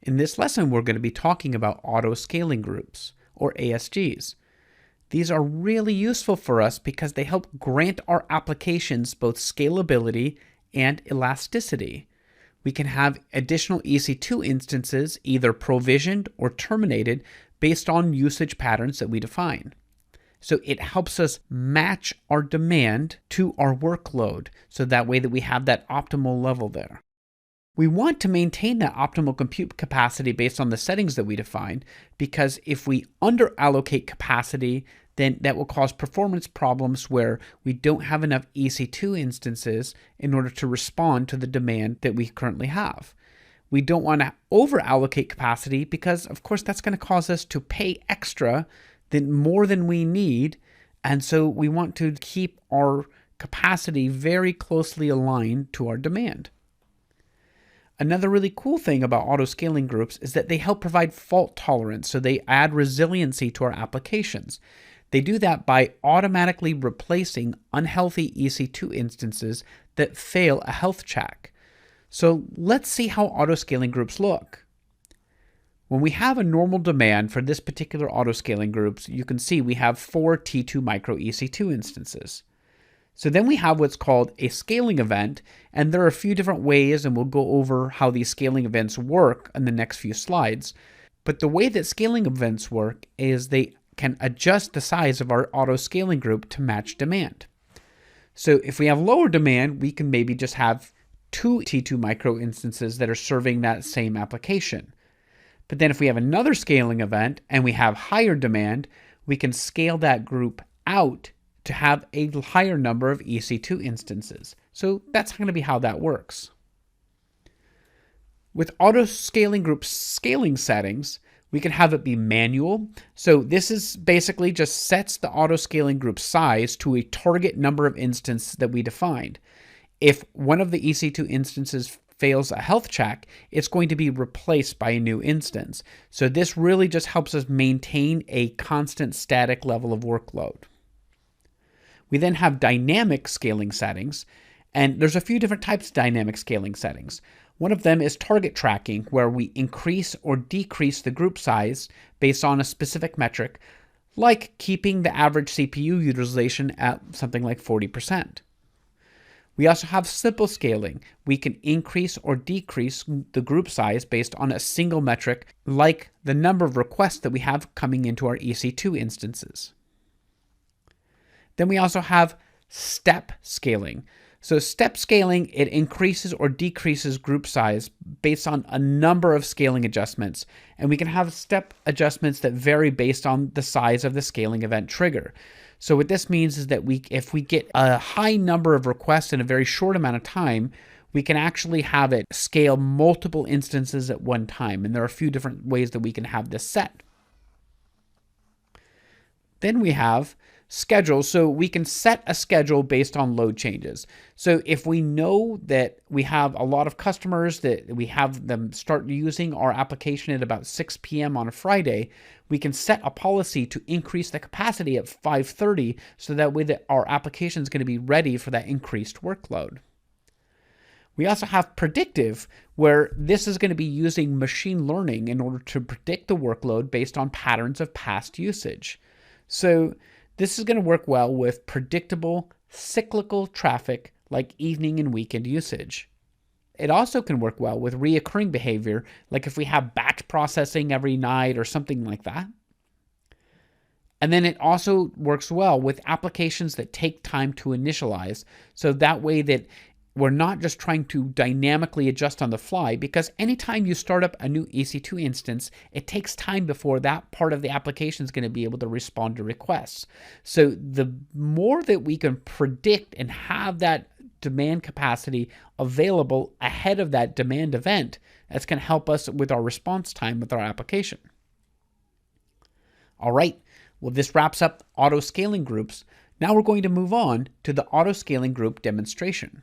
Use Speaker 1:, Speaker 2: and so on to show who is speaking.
Speaker 1: In this lesson, we're going to be talking about auto-scaling groups, or ASGs. These are really useful for us because they help grant our applications both scalability and elasticity. We can have additional EC2 instances either provisioned or terminated based on usage patterns that we define. So it helps us match our demand to our workload, so that way that we have that optimal level there. We want to maintain that optimal compute capacity based on the settings that we define, because if we under-allocate capacity, then that will cause performance problems where we don't have enough EC2 instances in order to respond to the demand that we currently have. We don't want to over-allocate capacity because, of course, that's going to cause us to pay extra more than we need, and so we want to keep our capacity very closely aligned to our demand. Another really cool thing about auto-scaling groups is that they help provide fault tolerance, so they add resiliency to our applications. They do that by automatically replacing unhealthy EC2 instances that fail a health check. So let's see how auto-scaling groups look. When we have a normal demand for this particular auto-scaling groups, you can see we have 4 T2 micro EC2 instances. So then we have what's called a scaling event, and there are a few different ways, and we'll go over how these scaling events work in the next few slides. But the way that scaling events work is they can adjust the size of our auto-scaling group to match demand. So if we have lower demand, we can maybe just have 2 T2 micro instances that are serving that same application. But then if we have another scaling event and we have higher demand, we can scale that group out to have a higher number of EC2 instances. So that's going to be how that works. With auto-scaling group scaling settings, we can have it be manual. So this is basically just sets the auto-scaling group size to a target number of instances that we defined. If one of the EC2 instances fails a health check, it's going to be replaced by a new instance. So this really just helps us maintain a constant static level of workload. We then have dynamic scaling settings, and there's a few different types of dynamic scaling settings. One of them is target tracking, where we increase or decrease the group size based on a specific metric, like keeping the average CPU utilization at something like 40%. We also have simple scaling. We can increase or decrease the group size based on a single metric, like the number of requests that we have coming into our EC2 instances. Then we also have step scaling. So step scaling, it increases or decreases group size based on a number of scaling adjustments. And we can have step adjustments that vary based on the size of the scaling event trigger. So what this means is that if we get a high number of requests in a very short amount of time, we can actually have it scale multiple instances at one time. And there are a few different ways that we can have this set. Then we have schedule. So we can set a schedule based on load changes. So if we know that we have a lot of customers that we have them start using our application at about 6 p.m. on a Friday, we can set a policy to increase the capacity at 5:30, so that way that our application is going to be ready for that increased workload. We also have predictive, where this is going to be using machine learning in order to predict the workload based on patterns of past usage. So this is going to work well with predictable cyclical traffic like evening and weekend usage. It also can work well with reoccurring behavior, like if we have batch processing every night or something like that. And then it also works well with applications that take time to initialize, so that way that we're not just trying to dynamically adjust on the fly, because anytime you start up a new EC2 instance, it takes time before that part of the application is going to be able to respond to requests. So the more that we can predict and have that demand capacity available ahead of that demand event, that's going to help us with our response time with our application. All right, well, this wraps up auto-scaling groups. Now we're going to move on to the auto-scaling group demonstration.